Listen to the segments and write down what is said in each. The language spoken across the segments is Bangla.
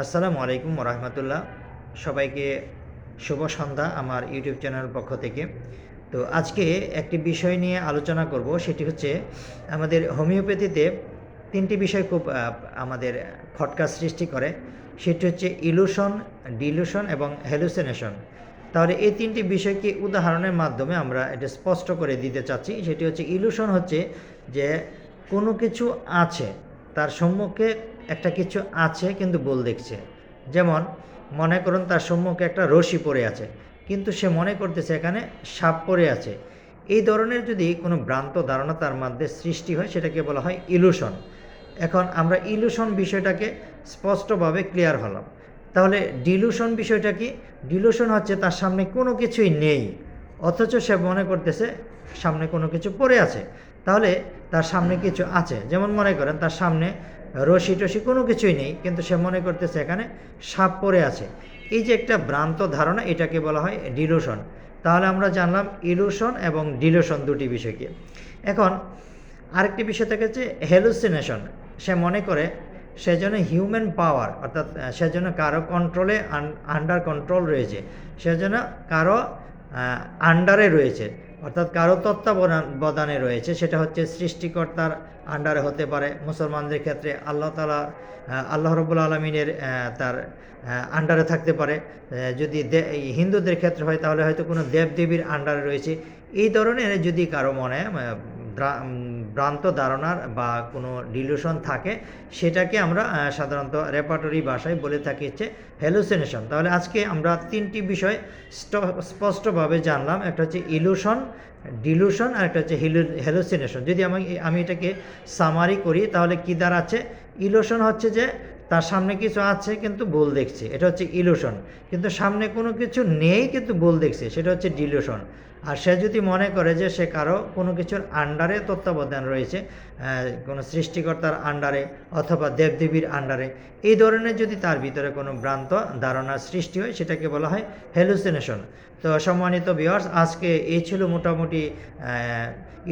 আসসালামু আলাইকুম রহমতুল্লাহ। সবাইকে শুভ সন্ধ্যা আমার ইউটিউব চ্যানেলের পক্ষ থেকে। তো আজকে একটি বিষয় নিয়ে আলোচনা করব, সেটি হচ্ছে আমাদের হোমিওপ্যাথিতে তিনটি বিষয় খুব আমাদের খটকা সৃষ্টি করে। সেটি হচ্ছে ইলুশন, ডিলুশন এবং হ্যালুসিনেশন। তাহলে এই তিনটি বিষয়কে উদাহরণের মাধ্যমে আমরা এটা স্পষ্ট করে দিতে চাচ্ছি। সেটি হচ্ছে ইলুশন হচ্ছে যে কোনো কিছু আছে, তার সম্মুখে একটা কিছু আছে কিন্তু ভুল দেখছে। যেমন মনে করুন তার সম্মুখে একটা রশি পড়ে আছে, কিন্তু সে মনে করতেছে এখানে সাপ পড়ে আছে। এই ধরনের যদি কোনো ভ্রান্ত ধারণা তার মধ্যে সৃষ্টি হয়, সেটাকে বলা হয় ইলুশন। এখন আমরা ইলুশন বিষয়টাকে স্পষ্টভাবে ক্লিয়ার হলাম। তাহলে ডিলুশন বিষয়টা কি? ডিলুশন হচ্ছে তার সামনে কোনো কিছুই নেই, অথচ সে মনে করতেছে সামনে কোনো কিছু পড়ে আছে। তাহলে তার সামনে কিছু আছে, যেমন মনে করেন তার সামনে রশি টশি কোনো কিছুই নেই, কিন্তু সে মনে করতেছে এখানে সাপ পড়ে আছে। এই যে একটা ভ্রান্ত ধারণা, এটাকে বলা হয় ডিলুশন। তাহলে আমরা জানলাম ইলুশন এবং ডিলুশন দুটি বিষয়কে। এখন আরেকটি বিষয় থেকে হচ্ছে হ্যালুসিনেশন। সে মনে করে সে যেন হিউম্যান পাওয়ার, অর্থাৎ সে যেন কারো কন্ট্রোলে আন্ডার কন্ট্রোল রয়েছে, সে যেন কারো আন্ডারে রয়েছে, অর্থাৎ কারো তত্ত্বাবধানে রয়েছে। সেটা হচ্ছে সৃষ্টিকর্তার আন্ডারে হতে পারে, মুসলমানদের ক্ষেত্রে আল্লাহ তাআলা, আল্লাহ রাব্বুল আলামিনের তার আন্ডারে থাকতে পারে। যদি হিন্দুদের ক্ষেত্রে হয় তাহলে হয়তো কোনো দেবদেবীর আন্ডারে রয়েছে। এই ধরনের যদি কারো মনে ভ্রান্ত ধারণার বা কোনো ডিলুশন থাকে, সেটাকে আমরা সাধারণত রেপার্টরি ভাষায় বলে থাকি হচ্ছে হ্যালুসিনেশন। তাহলে আজকে আমরা তিনটি বিষয় স্পষ্টভাবে জানলাম। একটা হচ্ছে ইলুশন, ডিলুশন, আর একটা হচ্ছে হ্যালুসিনেশন। যদি আমি এটাকে সামারি করি তাহলে কী দাঁড়াচ্ছে? ইলুশন হচ্ছে যে তার সামনে কিছু আছে কিন্তু ভুল দেখছে, এটা হচ্ছে ইলুশন। কিন্তু সামনে কোনো কিছু নেই কিন্তু ভুল দেখছে, সেটা হচ্ছে ডিলুশন। আর সে যদি মনে করে যে সে কারো কোনো কিছুর আন্ডারে তত্ত্বাবধান রয়েছে, কোনো সৃষ্টিকর্তার আন্ডারে অথবা দেবদেবীর আন্ডারে, এই ধরনের যদি তার ভিতরে কোনো ভ্রান্ত ধারণার সৃষ্টি হয়, সেটাকে বলা হয় হ্যালুসিনেশন। তো সম্মানিত ভিউয়ার্স, আজকে এই ছিল মোটামুটি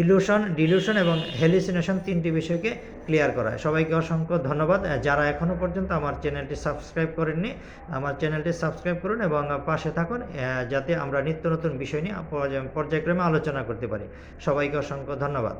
ইলুশন, ডিলুশন এবং হ্যালুসিনেশন তিনটি বিষয়কে ক্লিয়ার করা। সবাইকে অসংখ্য ধন্যবাদ। যারা এখনও পর্যন্ত আমার চ্যানেলটি সাবস্ক্রাইব করেননি, আমার চ্যানেলটি সাবস্ক্রাইব করুন এবং পাশে থাকুন, যাতে আমরা নিত্য নতুন বিষয় নিয়ে পর্যায়ক্রমে আলোচনা করতে পারি। সবাইকে অসংখ্য ধন্যবাদ।